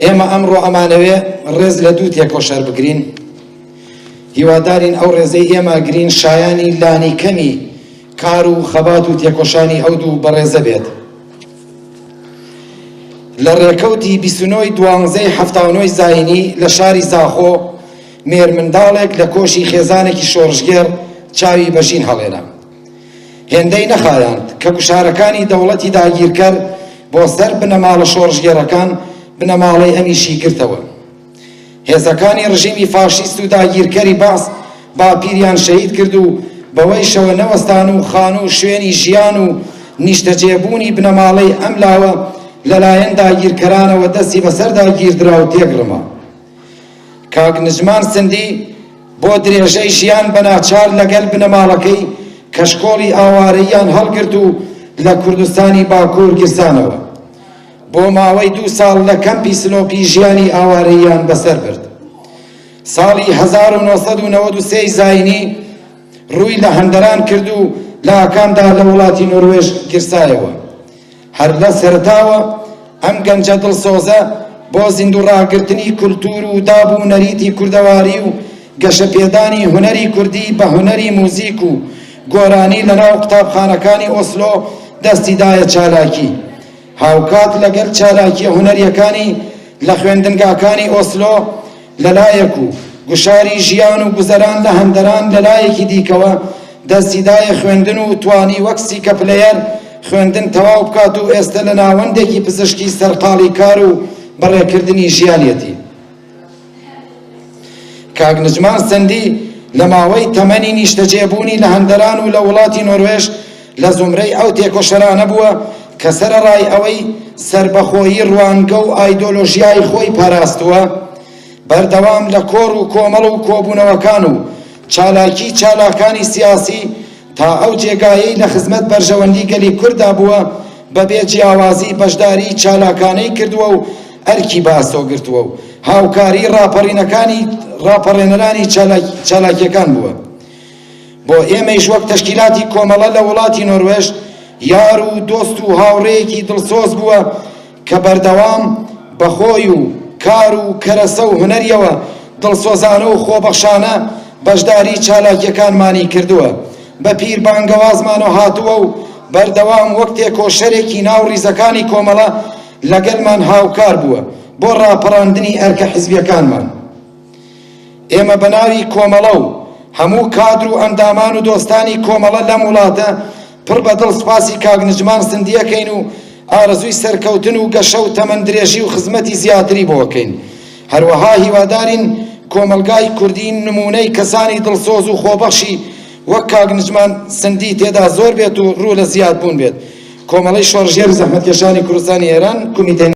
ئێمە ئەمڕۆ ئەمانەوێ ڕێز لە دوو تێکۆشەر بگرین. هیوادارین ئەو ڕێزەی ئێمە گرین شایانی لانی کەمی کار و خەبات و تێکۆشانی ئەو دوو بەڕێزە بێت. لە ڕێکەوتی 29/12 زاینی لە شاری زاخۆ مێر منداڵێک لە کۆشی خێزانێکی شۆڕژگێر چاوی بەژین هەڵێنا. هێندەی نەخایاند کە گوشارەکانی دەوڵەتی داگیرکەر بۆ سەر بنەماڵە شۆڕژگێرەکان بنەماڵەی ئەمیشی گرتەوە. هێزەکانی ڕژیمی فاشیست و داگیرکەری باس باپیریان شەهید کرد و بەوەی شەوە نەوەستان و خان و شوێنی ژیان و نیشتەجێبوونی بنەماڵەی ئەم لاوە لەلایەن داگیرکەرانەوە دەستی بەسەر داگیردرا و تێگڕما. کاک نجمان سندی بۆ درێژەی ژیان بەناچار لەگەل بنەماڵەکەی کەشکۆڵی ئاوارەیان هەڵگرت و لە کوردستانی باکوور گرسانەوە. بۆ ماوەی 2 ساڵ لە کەمپی سلۆپی ژیانی ئاوارەیان بەسەر برد. ساڵی 1993 زاینی ڕووی لە هەندەران کرد و لە ئاکامدا لە وڵاتی نۆروێژ گرسایەوە. هەر لە سەرتاوە ئەم گەنجە دڵسۆزە بۆ زیندوڕاگرتنی کولتور و دابوو نەریتی کوردەواری و گەشەپێدانی هونەری کوردی بە هونەری موزیک و گۆرانی لەناو قوتابخانەکانی ئۆسلۆ دەستیدایە چالاکی. هاوکات لەگەڵ چالاکیە هونەریەکانی لە خوێندنگاکانی ئۆسلۆ لەلایەک و گوشاری ژیان و گوزەران لە هەندەران لەلایەکی دیکەوە دەستیدایە خوێندن و توانی وەک سیکە پلەیەر خوێندن تەواو بکات و ئێستا لە ناوەندێکی پزیشکی سەرقاڵی کار و بەڕێکردنی ژیانیەتی. کاک نجمان سندی لە ماوەی تەمەنی نیشتەجێبوونی لە هەندەران و لە وڵاتی نۆروێژ لە زومرەی ئەو تێکۆشەرانە بووە کە سەرەڕای ئەوەی سربەخۆیی ڕوانگە و ئایدۆلۆژیای خۆی پاراستووە بەردەوام لە کۆڕ و کۆمەڵ و کۆبوونەوەکان و چالاکانی سیاسی تا ئەو جێگایەی لە خزمەت بەرژەوەندی گەلی کووردا بووە بەبێ جیاوازی بەشداری چالاکانەی کردووە و ئەرکی باسۆ گرتووە و هاوکاری ڕاپەڕێنەرانی چالاکیەکان بووە. بۆ ئێمەیش وەک تەشکیلاتی کۆمەڵە لە وڵاتی نۆروێژ یار و دۆست و هاوڕێیەکی دڵسۆز بووە کە بەردەوام بەخۆی و کار و کەرەسە و هونەریەوە دڵسۆزانە و خۆبەخشانە بەشداری چالاکیەکانمانی کردووە. بە پیر بانگەوازمانە هاتووە و بەردەوام وەک تێکۆشەرێکی ناو ڕیزەکانی کۆمەڵە لەگەلمان هاوکار بووە بۆ ڕاپەڕاندنی ئەرکە حیزبیەکانمان. ئێمە بە ناوی کۆمەڵە و هەموو کادر و ئەندامان و دۆستانی کۆمەڵە لەم وڵاتە پڕ بەدڵ سپاسی کاک نجمان سندیەکەین و ئارەزووی سەرکەوتن و گەشە و تەمەندرێژی و خزمەتی زیاتری بۆکەین. هەروەها هیوادارین کۆمەلگای کوردی نمونەی کەسانی دڵسۆز و خۆبەخشی وەک کاک نجمان سندی تێدا زۆر بێت و ڕوو لە زیاد بوون بێت. کۆمەڵەی شۆڕژێر زەحمەتکێشانی کوردستانی ئێران کومیتەی